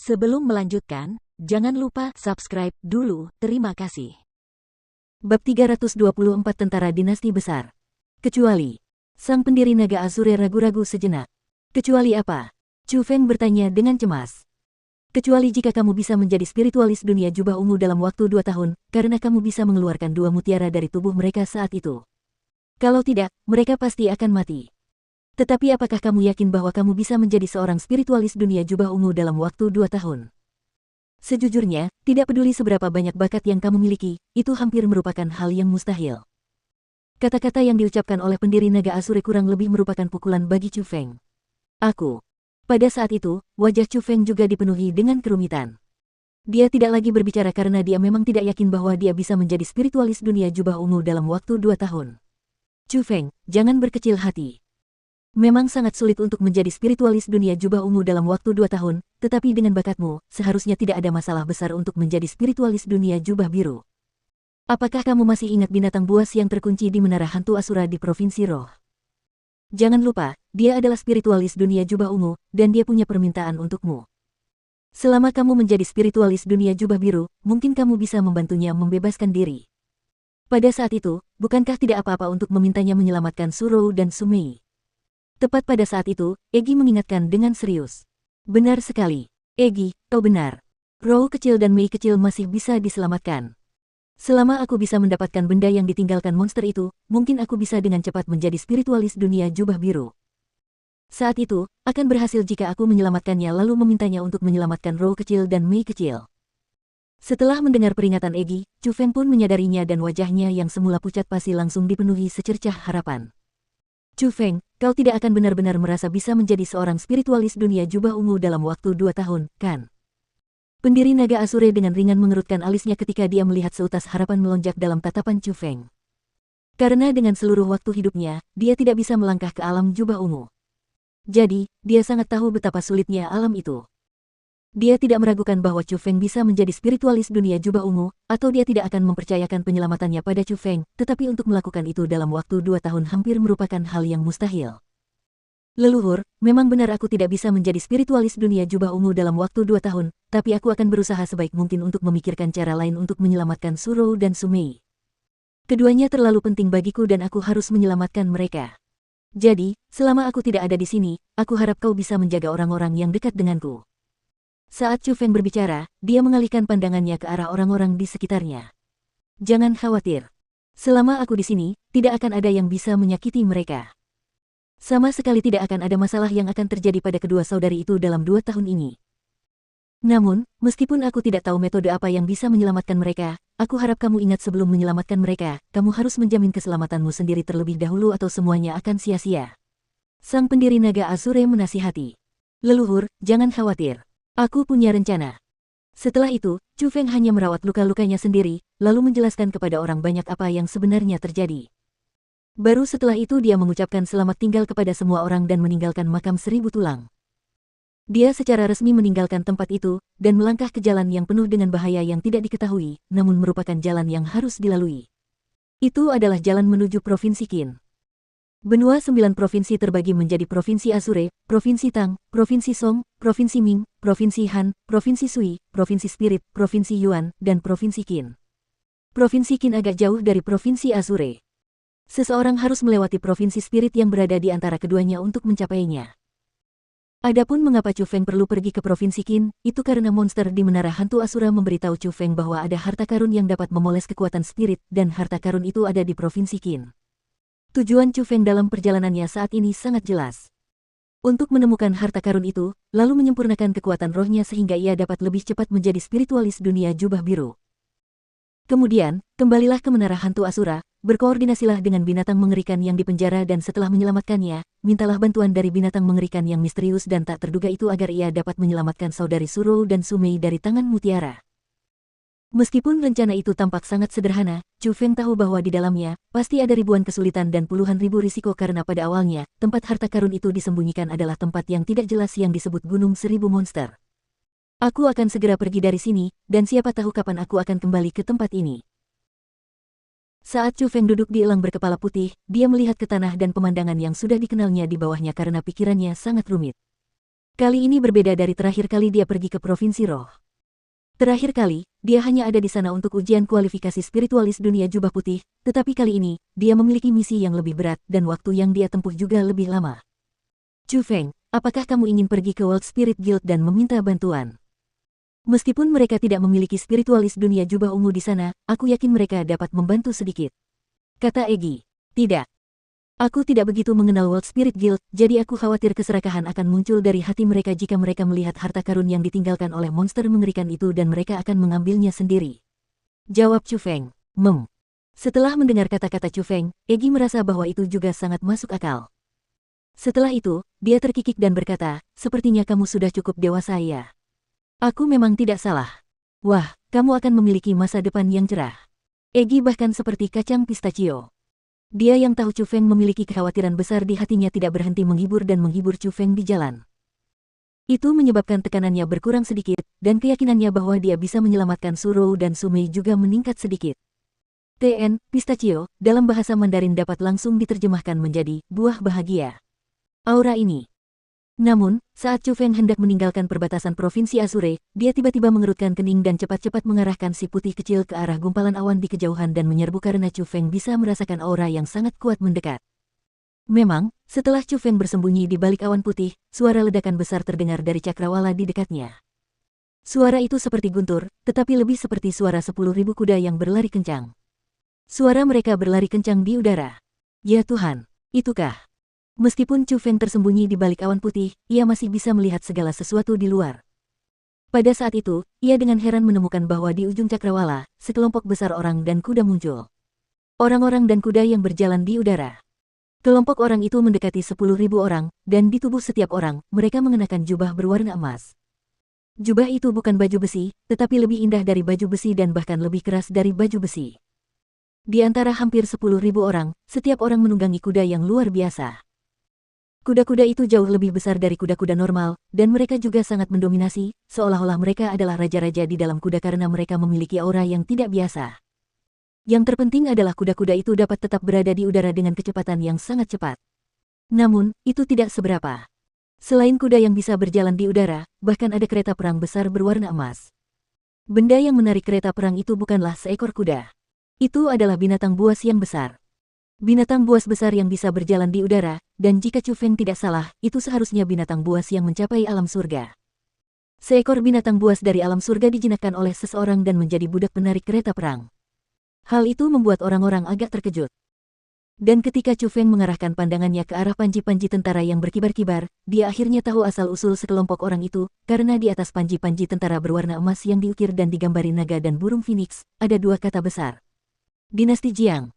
Sebelum melanjutkan, jangan lupa subscribe dulu, terima kasih. Bab 324 Tentara Dinasti Besar. Kecuali. Sang pendiri naga Azure ragu-ragu sejenak. Kecuali apa? Chu Feng bertanya dengan cemas. Kecuali jika kamu bisa menjadi spiritualis dunia jubah ungu dalam waktu 2 tahun, karena kamu bisa mengeluarkan 2 mutiara dari tubuh mereka saat itu. Kalau tidak, mereka pasti akan mati. Tetapi apakah kamu yakin bahwa kamu bisa menjadi seorang spiritualis dunia jubah ungu dalam waktu 2 tahun? Sejujurnya, tidak peduli seberapa banyak bakat yang kamu miliki, itu hampir merupakan hal yang mustahil. Kata-kata yang diucapkan oleh pendiri naga Azure kurang lebih merupakan pukulan bagi Chu Feng. Aku. Pada saat itu, wajah Chu Feng juga dipenuhi dengan kerumitan. Dia tidak lagi berbicara karena dia memang tidak yakin bahwa dia bisa menjadi spiritualis dunia jubah ungu dalam waktu 2 tahun. Chu Feng, jangan berkecil hati. Memang sangat sulit untuk menjadi spiritualis dunia jubah ungu dalam waktu 2 tahun, tetapi dengan bakatmu, seharusnya tidak ada masalah besar untuk menjadi spiritualis dunia jubah biru. Apakah kamu masih ingat binatang buas yang terkunci di Menara Hantu Asura di Provinsi Roh? Jangan lupa, dia adalah spiritualis dunia jubah ungu, dan dia punya permintaan untukmu. Selama kamu menjadi spiritualis dunia jubah biru, mungkin kamu bisa membantunya membebaskan diri. Pada saat itu, bukankah tidak apa-apa untuk memintanya menyelamatkan Surou dan Sumei? Tepat pada saat itu, Egi mengingatkan dengan serius. Benar sekali. Egi, kau benar. Rou kecil dan Mei kecil masih bisa diselamatkan. Selama aku bisa mendapatkan benda yang ditinggalkan monster itu, mungkin aku bisa dengan cepat menjadi spiritualis dunia jubah biru. Saat itu, akan berhasil jika aku menyelamatkannya lalu memintanya untuk menyelamatkan Rou kecil dan Mei kecil. Setelah mendengar peringatan Egi, Chu Feng pun menyadarinya dan wajahnya yang semula pucat pasi langsung dipenuhi secercah harapan. Chu Feng, kau tidak akan benar-benar merasa bisa menjadi seorang spiritualis dunia jubah ungu dalam waktu 2 tahun, kan? Pendiri naga Azure dengan ringan mengerutkan alisnya ketika dia melihat seutas harapan melonjak dalam tatapan Chu Feng. Karena dengan seluruh waktu hidupnya, dia tidak bisa melangkah ke alam jubah ungu. Jadi, dia sangat tahu betapa sulitnya alam itu. Dia tidak meragukan bahwa Chu Feng bisa menjadi spiritualis dunia jubah ungu, atau dia tidak akan mempercayakan penyelamatannya pada Chu Feng, tetapi untuk melakukan itu dalam waktu 2 tahun hampir merupakan hal yang mustahil. Leluhur, memang benar aku tidak bisa menjadi spiritualis dunia jubah ungu dalam waktu 2 tahun, tapi aku akan berusaha sebaik mungkin untuk memikirkan cara lain untuk menyelamatkan Surou dan Sumei. Keduanya terlalu penting bagiku dan aku harus menyelamatkan mereka. Jadi, selama aku tidak ada di sini, aku harap kau bisa menjaga orang-orang yang dekat denganku. Saat Chu Feng berbicara, dia mengalihkan pandangannya ke arah orang-orang di sekitarnya. Jangan khawatir. Selama aku di sini, tidak akan ada yang bisa menyakiti mereka. Sama sekali tidak akan ada masalah yang akan terjadi pada kedua saudari itu dalam 2 tahun ini. Namun, meskipun aku tidak tahu metode apa yang bisa menyelamatkan mereka, aku harap kamu ingat sebelum menyelamatkan mereka, kamu harus menjamin keselamatanmu sendiri terlebih dahulu atau semuanya akan sia-sia. Sang pendiri naga Azure menasihati. Leluhur, jangan khawatir. Aku punya rencana. Setelah itu, Chu Feng hanya merawat luka-lukanya sendiri, lalu menjelaskan kepada orang banyak apa yang sebenarnya terjadi. Baru setelah itu dia mengucapkan selamat tinggal kepada semua orang dan meninggalkan makam 1000 tulang. Dia secara resmi meninggalkan tempat itu, dan melangkah ke jalan yang penuh dengan bahaya yang tidak diketahui, namun merupakan jalan yang harus dilalui. Itu adalah jalan menuju Provinsi Qin. Benua 9 provinsi terbagi menjadi Provinsi Azure, Provinsi Tang, Provinsi Song, Provinsi Ming, Provinsi Han, Provinsi Sui, Provinsi Spirit, Provinsi Yuan, dan Provinsi Qin. Provinsi Qin agak jauh dari Provinsi Azure. Seseorang harus melewati Provinsi Spirit yang berada di antara keduanya untuk mencapainya. Adapun mengapa Chu Feng perlu pergi ke Provinsi Qin, itu karena monster di Menara Hantu Asura memberitahu Chu Feng bahwa ada harta karun yang dapat memoles kekuatan spirit, dan harta karun itu ada di Provinsi Qin. Tujuan Chu Feng dalam perjalanannya saat ini sangat jelas. Untuk menemukan harta karun itu, lalu menyempurnakan kekuatan rohnya sehingga ia dapat lebih cepat menjadi spiritualis dunia jubah biru. Kemudian, kembalilah ke Menara Hantu Asura, berkoordinasilah dengan binatang mengerikan yang dipenjara dan setelah menyelamatkannya, mintalah bantuan dari binatang mengerikan yang misterius dan tak terduga itu agar ia dapat menyelamatkan saudari Surou dan Sumei dari tangan mutiara. Meskipun rencana itu tampak sangat sederhana, Chu Feng tahu bahwa di dalamnya, pasti ada ribuan kesulitan dan puluhan ribu risiko karena pada awalnya, tempat harta karun itu disembunyikan adalah tempat yang tidak jelas yang disebut Gunung Seribu Monster. Aku akan segera pergi dari sini, dan siapa tahu kapan aku akan kembali ke tempat ini. Saat Chu Feng duduk di elang berkepala putih, dia melihat ke tanah dan pemandangan yang sudah dikenalnya di bawahnya karena pikirannya sangat rumit. Kali ini berbeda dari terakhir kali dia pergi ke Provinsi Roh. Terakhir kali, dia hanya ada di sana untuk ujian kualifikasi spiritualis dunia jubah putih, tetapi kali ini, dia memiliki misi yang lebih berat dan waktu yang dia tempuh juga lebih lama. Chu Feng, apakah kamu ingin pergi ke World Spirit Guild dan meminta bantuan? Meskipun mereka tidak memiliki spiritualis dunia jubah ungu di sana, aku yakin mereka dapat membantu sedikit. Kata Egi. Tidak. Aku tidak begitu mengenal World Spirit Guild, jadi aku khawatir keserakahan akan muncul dari hati mereka jika mereka melihat harta karun yang ditinggalkan oleh monster mengerikan itu dan mereka akan mengambilnya sendiri. Jawab Chu Feng. Setelah mendengar kata-kata Chu Feng, Egi merasa bahwa itu juga sangat masuk akal. Setelah itu, dia terkikik dan berkata, sepertinya kamu sudah cukup dewasa ya. Aku memang tidak salah. Wah, kamu akan memiliki masa depan yang cerah. Egi bahkan seperti kacang pistachio. Dia yang tahu Chu Feng memiliki kekhawatiran besar di hatinya tidak berhenti menghibur dan menghibur Chu Feng di jalan. Itu menyebabkan tekanannya berkurang sedikit, dan keyakinannya bahwa dia bisa menyelamatkan Surou dan Sumei juga meningkat sedikit. TN, pistachio, dalam bahasa Mandarin dapat langsung diterjemahkan menjadi buah bahagia. Aura ini. Namun, saat Chu Feng hendak meninggalkan perbatasan Provinsi Azure, dia tiba-tiba mengerutkan kening dan cepat-cepat mengarahkan si putih kecil ke arah gumpalan awan di kejauhan dan menyerbu karena Chu Feng bisa merasakan aura yang sangat kuat mendekat. Memang, setelah Chu Feng bersembunyi di balik awan putih, suara ledakan besar terdengar dari cakrawala di dekatnya. Suara itu seperti guntur, tetapi lebih seperti suara 10.000 kuda yang berlari kencang. Suara mereka berlari kencang di udara. Ya Tuhan, itukah? Meskipun Chu Feng tersembunyi di balik awan putih, ia masih bisa melihat segala sesuatu di luar. Pada saat itu, ia dengan heran menemukan bahwa di ujung cakrawala, sekelompok besar orang dan kuda muncul. Orang-orang dan kuda yang berjalan di udara. Kelompok orang itu mendekati 10.000 orang, dan di tubuh setiap orang, mereka mengenakan jubah berwarna emas. Jubah itu bukan baju besi, tetapi lebih indah dari baju besi dan bahkan lebih keras dari baju besi. Di antara hampir 10.000 orang, setiap orang menunggangi kuda yang luar biasa. Kuda-kuda itu jauh lebih besar dari kuda-kuda normal, dan mereka juga sangat mendominasi, seolah-olah mereka adalah raja-raja di dalam kuda karena mereka memiliki aura yang tidak biasa. Yang terpenting adalah kuda-kuda itu dapat tetap berada di udara dengan kecepatan yang sangat cepat. Namun, itu tidak seberapa. Selain kuda yang bisa berjalan di udara, bahkan ada kereta perang besar berwarna emas. Benda yang menarik kereta perang itu bukanlah seekor kuda. Itu adalah binatang buas yang besar. Binatang buas besar yang bisa berjalan di udara, dan jika Chu Feng tidak salah, itu seharusnya binatang buas yang mencapai alam surga. Seekor binatang buas dari alam surga dijinakkan oleh seseorang dan menjadi budak penarik kereta perang. Hal itu membuat orang-orang agak terkejut. Dan ketika Chu Feng mengarahkan pandangannya ke arah panji-panji tentara yang berkibar-kibar, dia akhirnya tahu asal-usul sekelompok orang itu, karena di atas panji-panji tentara berwarna emas yang diukir dan digambari naga dan burung phoenix, ada dua kata besar. Dinasti Jiang.